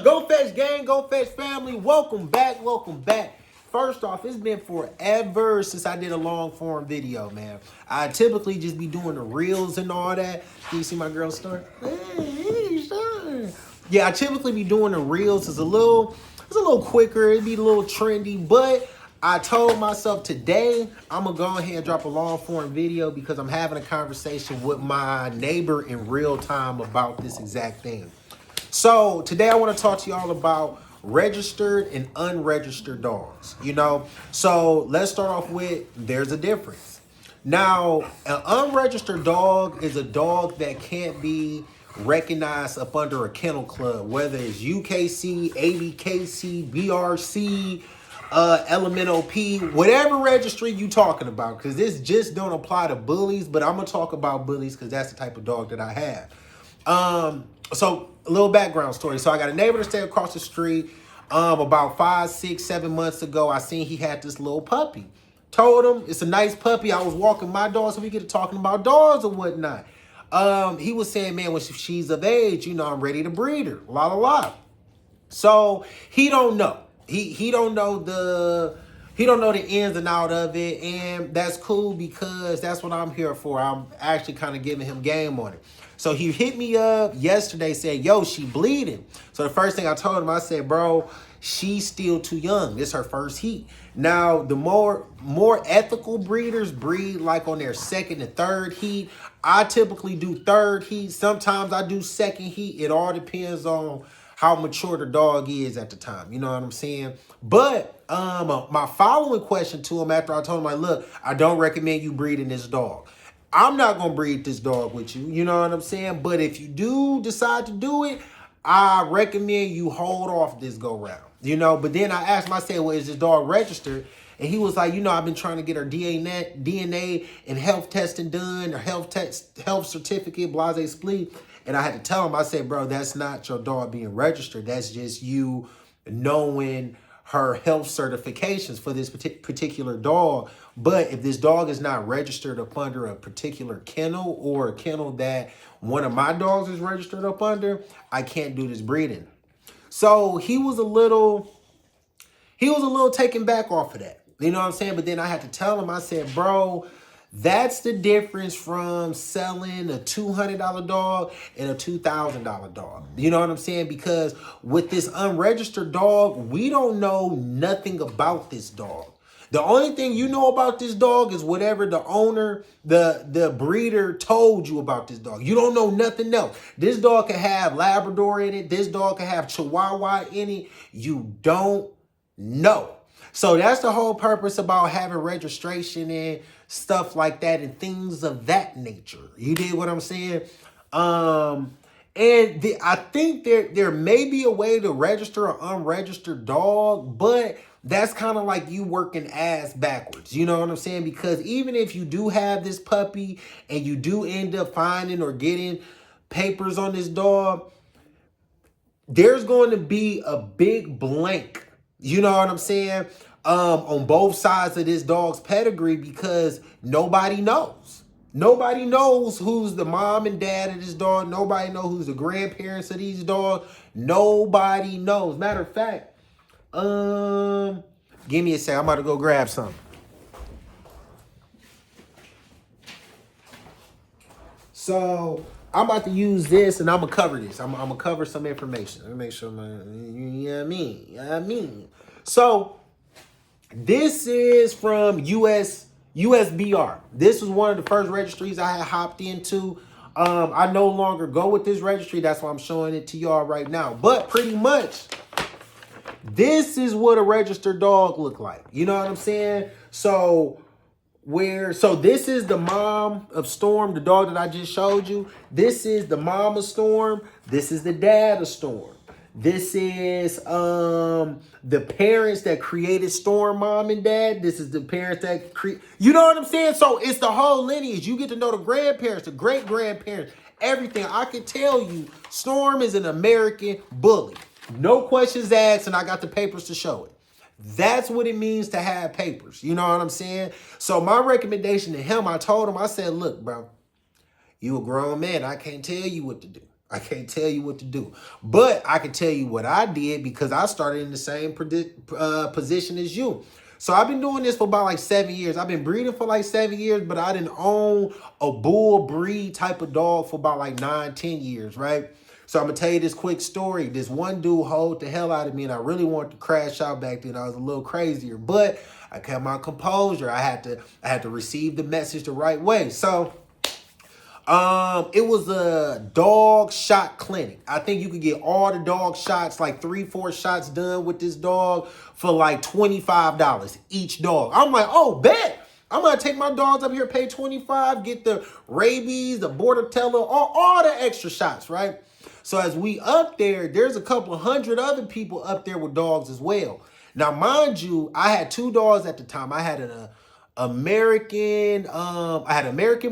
Go Fetch gang, Go Fetch family. Welcome back, welcome back. First off, it's been forever since I did a long form video, man. I typically just be doing the reels and all that. Can you see my girl Star? Hey, Star. Yeah, I typically be doing the reels. It's a little quicker. It'd be a little trendy, but I told myself today I'm gonna go ahead and drop a long form video because I'm having a conversation with my neighbor in real time about this exact thing. So today I want to talk to y'all about registered and unregistered dogs. So let's start off with there's a difference. Now, an unregistered dog is a dog that can't be recognized up under a kennel club, whether it's UKC, ABKC, BRC, LMNOP, whatever registry you talking about, because this just don't apply to bullies, but I'm gonna talk about bullies because that's the type of dog that I have. So a little background story. So I got a neighbor that stayed across the street. About 5, 6, 7 months ago, I seen he had this little puppy. Told him it's a nice puppy. I was walking my dog, so we get to talking about dogs or whatnot. He was saying, man, when she's of age, I'm ready to breed her. La la la. So he don't know. He don't know the ins and out of it, and that's cool because that's what I'm here for. I'm actually kind of giving him game on it. So he hit me up yesterday, said, yo, she bleeding. So the first thing I told him, I said, bro, she's still too young. This is her first heat. Now, the more ethical breeders breed like on their second and third heat. I typically do third heat. Sometimes I do second heat. It all depends on how mature the dog is at the time. You know what I'm saying? But my following question to him after I told him, like, look, I don't recommend you breeding this dog. I'm not going to breed this dog with you. You know what I'm saying? But if you do decide to do it, I recommend you hold off this go round. But then I asked him, I said, well, is this dog registered? And he was like, I've been trying to get her DNA and health testing done, or health certificate, blase split. And I had to tell him, I said, bro, that's not your dog being registered. That's just you knowing her health certifications for this particular dog. But if this dog is not registered up under a particular kennel or a kennel that one of my dogs is registered up under, I can't do this breeding. So he was a little taken back off of that. You know what I'm saying? But then I had to tell him, I said, bro, that's the difference from selling a $200 dog and a $2,000 dog. You know what I'm saying? Because with this unregistered dog, we don't know nothing about this dog. The only thing you know about this dog is whatever the owner, the breeder told you about this dog. You don't know nothing else. This dog can have Labrador in it. This dog can have Chihuahua in it. You don't know. So that's the whole purpose about having registration and stuff like that and things of that nature. You did what I'm saying? I think there may be a way to register an unregistered dog, but that's kind of like you working ass backwards. You know what I'm saying? Because even if you do have this puppy and you do end up finding or getting papers on this dog, there's going to be a big blank. You know what I'm saying? On both sides of this dog's pedigree, because nobody knows. Nobody knows who's the mom and dad of this dog. Nobody knows who's the grandparents of these dogs. Nobody knows. Matter of fact, give me a sec. I'm about to go grab something. So I'm about to use this and I'm gonna cover this. I'm gonna cover some information. Let me make sure you know what I mean. So this is from USBR. This was one of the first registries I had hopped into. I no longer go with this registry. That's why I'm showing it to y'all right now. But pretty much, this is what a registered dog look like. You know what I'm saying? So this is the mom of Storm, the dog that I just showed you. This is the mom of Storm. This is the dad of Storm. This is the parents that created Storm, mom and dad. This is the parents that you know what I'm saying? So it's the whole lineage. You get to know the grandparents, the great-grandparents, everything. I can tell you Storm is an American bully. No questions asked, and I got the papers to show it. That's what it means to have papers. You know what I'm saying? So my recommendation to him, I told him, I said, look, bro, you a grown man. I can't tell you what to do. I can't tell you what to do. But I can tell you what I did because I started in the same position as you. So I've been doing this for about like 7 years. I've been breeding for like 7 years, but I didn't own a bull breed type of dog for about like 9, 10 years, right? So I'm gonna tell you this quick story. This one dude hold the hell out of me, and I really wanted to crash out back then. I was a little crazier, but I kept my composure. I had to receive the message the right way. So it was a dog shot clinic. I think you could get all the dog shots, like 3, 4 shots done with this dog for like $25 each dog. I'm like, oh, bet. I'm gonna take my dogs up here, pay 25, get the rabies, the bordetella, all the extra shots, right? So as we up there, there's a couple of hundred other people up there with dogs as well. Now, mind you, I had 2 dogs at the time. I had an American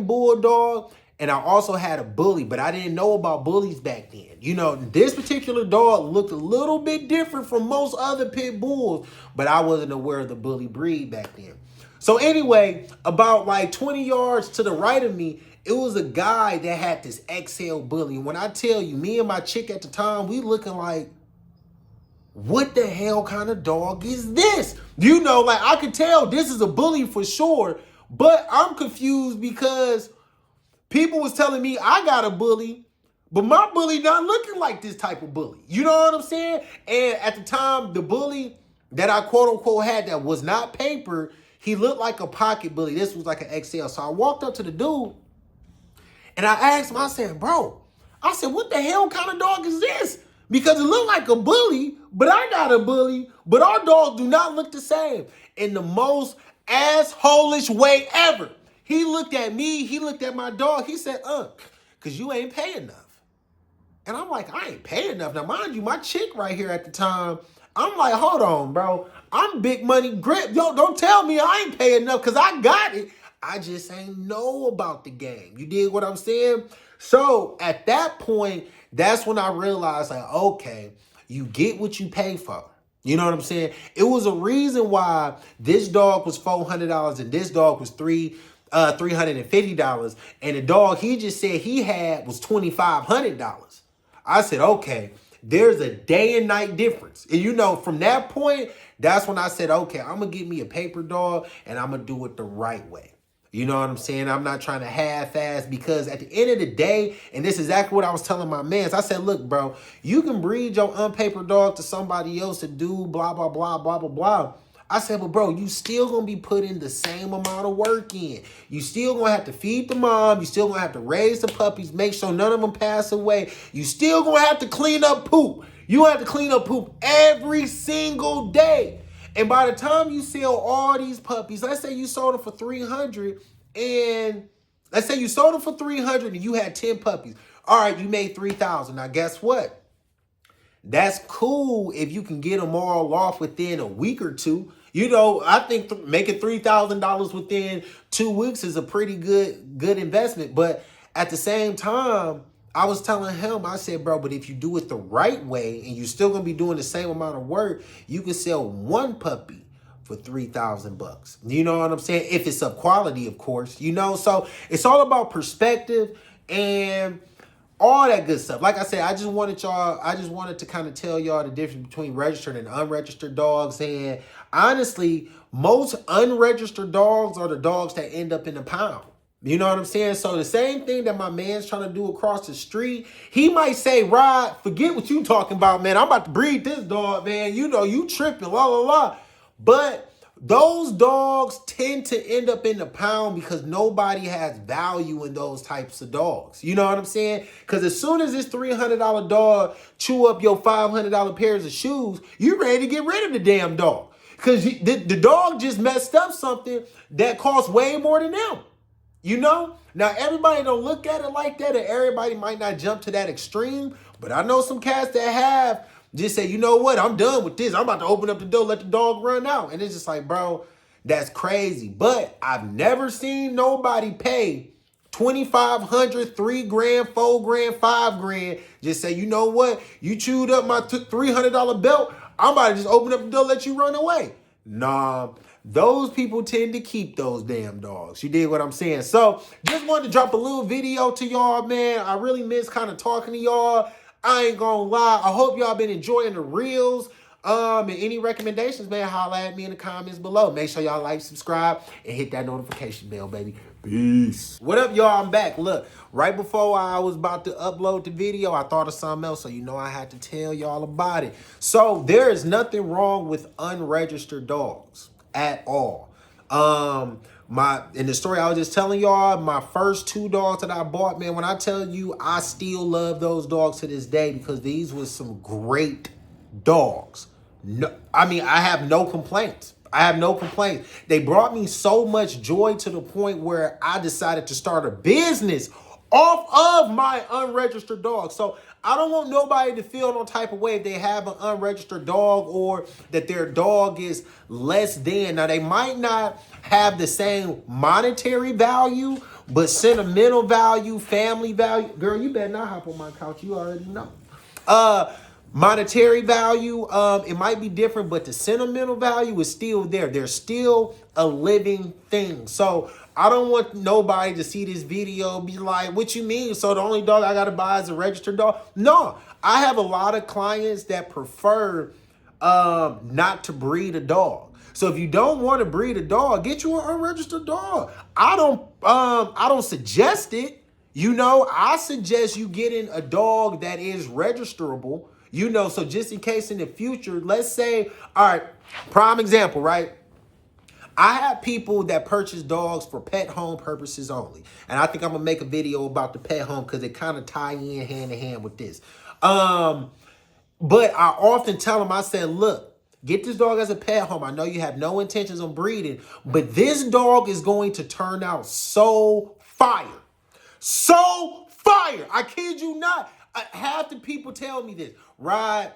Bulldog, and I also had a bully, but I didn't know about bullies back then. You know, this particular dog looked a little bit different from most other pit bulls, but I wasn't aware of the bully breed back then. So anyway, about like 20 yards to the right of me, it was a guy that had this XL bully. And when I tell you, me and my chick at the time, we looking like, what the hell kind of dog is this? You know, like I could tell this is a bully for sure, but I'm confused because people was telling me I got a bully, but my bully not looking like this type of bully. You know what I'm saying? And at the time, the bully that I quote unquote had that was not paper, he looked like a pocket bully. This was like an XL. So I walked up to the dude and I asked him, I said, bro, I said, what the hell kind of dog is this? Because it looked like a bully, but I got a bully, but our dogs do not look the same. In the most asshole-ish way ever. He looked at me, he looked at my dog, he said, because you ain't paying enough. And I'm like, I ain't paying enough. Now, mind you, my chick right here at the time, I'm like, hold on, bro. I'm big money grip. Yo, don't tell me I ain't paying enough because I got it. I just ain't know about the game. You dig what I'm saying? So at that point, that's when I realized, like, okay, you get what you pay for. You know what I'm saying? It was a reason why this dog was $400 and this dog was $350, and the dog he just said he had was $2,500. I said, okay, there's a day and night difference. And you know, from that point, that's when I said, okay, I'm gonna get me a paper dog and I'm gonna do it the right way. You know what I'm saying? I'm not trying to half-ass, because at the end of the day, and this is exactly what I was telling my mans, I said, look, bro, you can breed your unpapered dog to somebody else to do blah, blah, blah, blah, blah, blah. I said, but bro, you still gonna be putting the same amount of work in. You still gonna have to feed the mom. You still gonna have to raise the puppies, make sure none of them pass away. You still gonna have to clean up poop. You have to clean up poop every single day. And by the time you sell all these puppies, let's say you sold them for 300, and let's say you sold them for 300 and you had 10 puppies. All right, you made 3,000. Now guess what? That's cool if you can get them all off within a week or two. You know, I think making $3,000 within 2 weeks is a pretty good investment. But at the same time, I was telling him, I said, bro, but if you do it the right way and you're still going to be doing the same amount of work, you can sell one puppy for $3,000. You know what I'm saying? If it's of quality, of course, you know, so it's all about perspective and all that good stuff. Like I said, I just wanted to kind of tell y'all the difference between registered and unregistered dogs. And honestly, most unregistered dogs are the dogs that end up in the pound. You know what I'm saying? So the same thing that my man's trying to do across the street, he might say, Rod, forget what you talking about, man. I'm about to breed this dog, man. You know, you tripping, la, la, la. But those dogs tend to end up in the pound because nobody has value in those types of dogs. You know what I'm saying? Because as soon as this $300 dog chew up your $500 pairs of shoes, you're ready to get rid of the damn dog. Because the dog just messed up something that costs way more than them. You know? Now, everybody don't look at it like that, and everybody might not jump to that extreme, but I know some cats that have just say, you know what, I'm done with this. I'm about to open up the door, let the dog run out. And it's just like, bro, that's crazy. But I've never seen nobody pay $2,500, $3,000, $4,000, $5,000. Just say, you know what, you chewed up my $300 belt. I'm about to just open up the door, let you run away. Nah, those people tend to keep those damn dogs. You dig what I'm saying? So just wanted to drop a little video to y'all, man. I really miss kind of talking to y'all. I ain't gonna lie. I hope y'all been enjoying the reels. And any recommendations, man, holla at me in the comments below. Make sure y'all like, subscribe, and hit that notification bell, baby. Peace. What up, y'all? I'm back. Look, right before I was about to upload the video, I thought of something else, so you know I had to tell y'all about it. So there is nothing wrong with unregistered dogs at all. In the story I was just telling y'all, my first 2 dogs that I bought, man, when I tell you I still love those dogs to this day because these was some great dogs. No, I mean, I have no complaints. I have no complaints. They brought me so much joy to the point where I decided to start a business off of my unregistered dog. So I don't want nobody to feel no type of way if they have an unregistered dog or that their dog is less than. Now, they might not have the same monetary value, but sentimental value, family value. Girl, you better not hop on my couch. You already know. Monetary value, it might be different, but the sentimental value is still there. They're still a living thing. So I don't want nobody to see this video and be like, what you mean? So the only dog I got to buy is a registered dog? No, I have a lot of clients that prefer not to breed a dog. So if you don't want to breed a dog, get you an unregistered dog. I don't suggest it. You know, I suggest you getting a dog that is registerable. You know, so just in case in the future, let's say, all right, prime example, right? I have people that purchase dogs for pet home purposes only. And I think I'm going to make a video about the pet home because it kind of tie in hand in hand with this. But I often tell them, I said, look, get this dog as a pet home. I know you have no intentions on breeding, but this dog is going to turn out so fire. So fire. I kid you not. Half the people tell me this. Rod,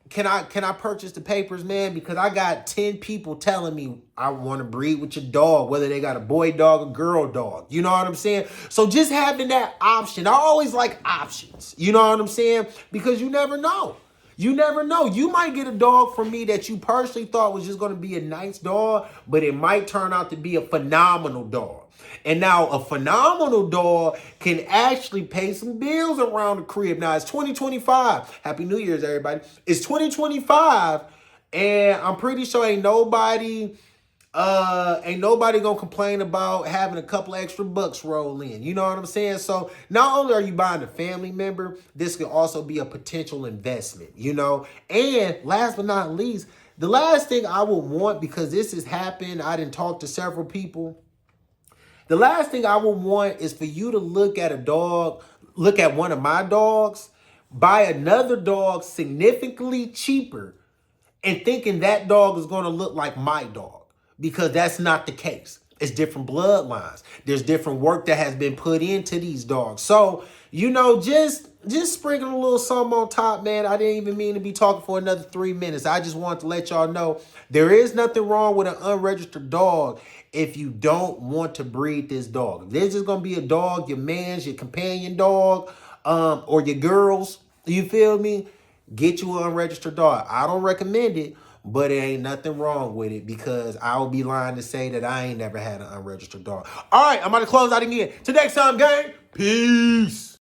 can I purchase the papers, man? Because I got 10 people telling me I want to breed with your dog, whether they got a boy dog or girl dog. You know what I'm saying? So just having that option. I always like options. You know what I'm saying? Because you never know. You never know. You might get a dog from me that you personally thought was just going to be a nice dog, but it might turn out to be a phenomenal dog. And now a phenomenal dog can actually pay some bills around the crib. Now it's 2025. Happy New Year's, everybody. It's 2025, and I'm pretty sure ain't nobody gonna complain about having a couple extra bucks roll in. You know what I'm saying? So not only are you buying a family member, this could also be a potential investment, you know? And last but not least, the last thing I would want, because this has happened, I didn't talk to several people. The last thing I would want is for you to look at a dog, look at one of my dogs, buy another dog significantly cheaper and thinking that dog is going to look like my dog, because that's not the case. It's different bloodlines. There's different work that has been put into these dogs. So, you know, just sprinkle a little something on top, man. I didn't even mean to be talking for another 3 minutes. I just wanted to let y'all know there is nothing wrong with an unregistered dog if you don't want to breed this dog. If this is going to be a dog, your man's, your companion dog, or your girl's, you feel me? Get you an unregistered dog. I don't recommend it, but it ain't nothing wrong with it, because I will be lying to say that I ain't never had an unregistered dog. All right, I'm about to close out again. Till next time, gang. Peace.